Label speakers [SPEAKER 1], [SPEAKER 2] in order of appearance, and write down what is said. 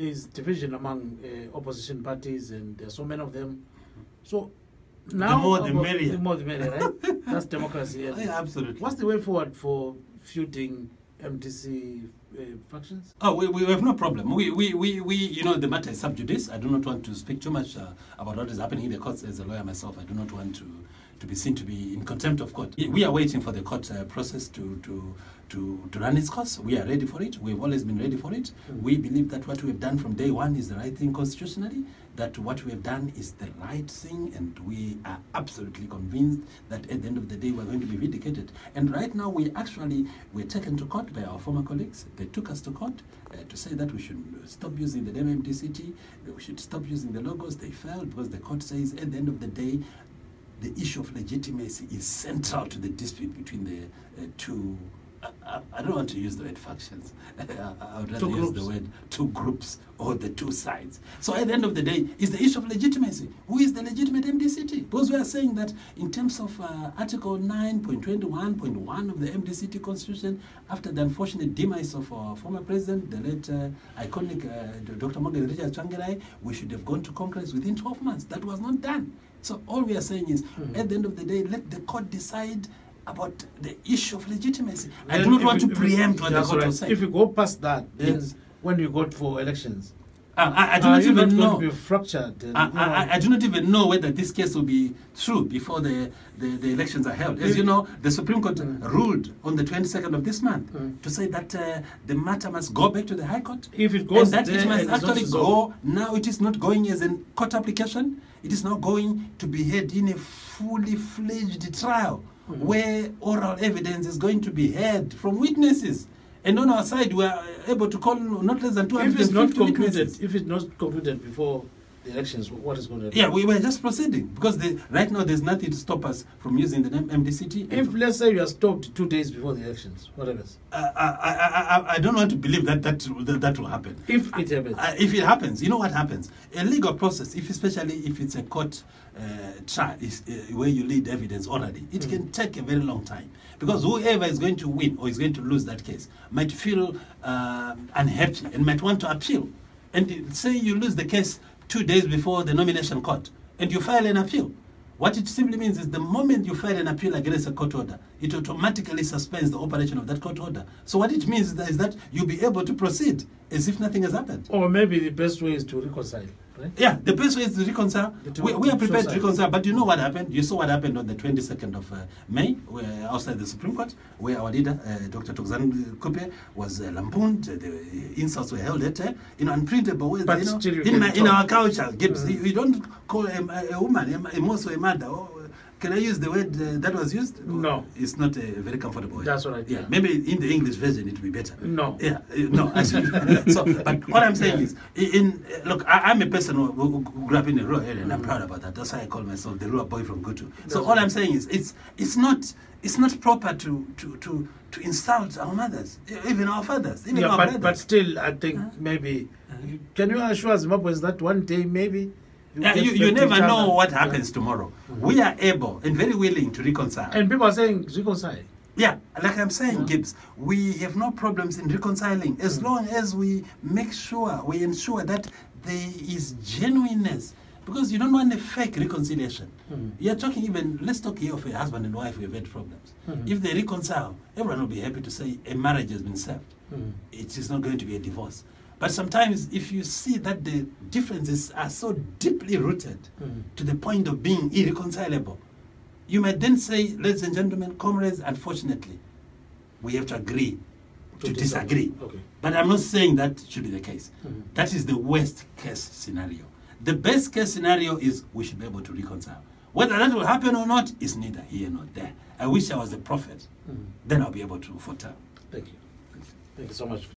[SPEAKER 1] There's division among opposition parties, and there are so many of them. So now,
[SPEAKER 2] the more the merrier.
[SPEAKER 1] The more the merrier, right? That's democracy.
[SPEAKER 2] Yeah, absolutely.
[SPEAKER 1] What's the way forward for feuding MDC factions?
[SPEAKER 2] Oh, we have no problem. We you know, the matter is sub judice. I do not want to speak too much about what is happening in the courts. As a lawyer myself, I do not want to be seen to be in contempt of court. We are waiting for the court process to run its course. We are ready for it. We've always been ready for it. We believe that what we have done from day one is the right thing constitutionally, that what we have done is the right thing, and we are absolutely convinced that at the end of the day we're going to be vindicated. And right now we're taken to court by our former colleagues. They took us to court to say that we should stop using the name MDCT, we should stop using the logos. They failed because the court says at the end of the day the issue of legitimacy is central to the dispute between the two. I don't want to use the word factions. I would rather use the word two groups or the two sides. So at the end of the day, it's the issue of legitimacy. Who is the legitimate MDCT? Because we are saying that in terms of Article 9.21.1 of the MDCT Constitution, after the unfortunate demise of our former president, the late iconic Dr. Morgan Richard Changerai, we should have gone to Congress within 12 months. That was not done. So all we are saying is, at the end of the day, let the court decide about the issue of legitimacy. I do not want to preempt what the court will say.
[SPEAKER 1] If you go past that, then when you go for elections,
[SPEAKER 2] I do not even know.
[SPEAKER 1] Be fractured. And,
[SPEAKER 2] I do not even know whether this case will be through before the elections are held. As you know, the Supreme Court ruled on the 22nd of this month to say that the matter must go back to the High Court.
[SPEAKER 1] If it goes
[SPEAKER 2] and that
[SPEAKER 1] there,
[SPEAKER 2] it must actually go. Now it is not going as a court application. It is now going to be heard in a fully fledged trial, where oral evidence is going to be heard from witnesses. And on our side, we are able to call not less than 250 witnesses.
[SPEAKER 1] If it's not concluded before the elections, what is going to happen?
[SPEAKER 2] Yeah, we were just proceeding, because right now there's nothing to stop us from using the name MDCT.
[SPEAKER 1] If, let's say, you are stopped 2 days before the elections, what happens?
[SPEAKER 2] I don't want to believe that will happen.
[SPEAKER 1] If it happens.
[SPEAKER 2] If it happens, you know what happens? A legal process, especially if it's a court trial, where you lead evidence orally, it can take a very long time. Because whoever is going to win or is going to lose that case might feel unhappy and might want to appeal. And say you lose the case 2 days before the nomination court and you file an appeal. What it simply means is the moment you file an appeal against a court order, it automatically suspends the operation of that court order. So what it means is that you'll be able to proceed as if nothing has happened.
[SPEAKER 1] Or maybe the best way is to reconcile, right?
[SPEAKER 2] Yeah, the best way is to reconcile. We are prepared to reconcile, but you know what happened? You saw what happened on the 22nd of May, outside the Supreme Court, where our leader, Dr. Thokozani Khupe, was lampooned. The insults were held at unprintable ways.
[SPEAKER 1] But
[SPEAKER 2] in our culture, Gibbs, you don't call a woman a mouse or a mother. Can I use the word that was used?
[SPEAKER 1] No.
[SPEAKER 2] It's not a very comfortable word.
[SPEAKER 1] That's right.
[SPEAKER 2] Yeah, maybe in the English version it will be better.
[SPEAKER 1] No.
[SPEAKER 2] Yeah, no. So, but what I'm saying is, look, I'm a person who grew up in a rural area, and I'm proud about that. That's why I call myself the rural boy from Gutu. So all I'm saying is, it's not proper to insult our mothers, even our fathers, even our brothers.
[SPEAKER 1] But still, I think maybe, can you assure Zimbabweans that one day maybe
[SPEAKER 2] you never know what happens tomorrow. We are able and very willing to reconcile.
[SPEAKER 1] And people are saying reconcile.
[SPEAKER 2] Yeah, like I'm saying, Gibbs, we have no problems in reconciling as long as we ensure that there is genuineness. Because you don't want a fake reconciliation. You're talking let's talk here of a husband and wife who have had problems. If they reconcile, everyone will be happy to say a marriage has been saved. It is not going to be a divorce. But sometimes if you see that the differences are so deeply rooted to the point of being irreconcilable, you might then say, ladies and gentlemen, comrades, unfortunately, we have to agree to disagree.
[SPEAKER 1] Okay.
[SPEAKER 2] But I'm not saying that should be the case. That is the worst case scenario. The best case scenario is we should be able to reconcile. Whether that will happen or not is neither here nor there. I wish I was a prophet. Then I'll be able to foretell.
[SPEAKER 1] Thank you. Thank you so much.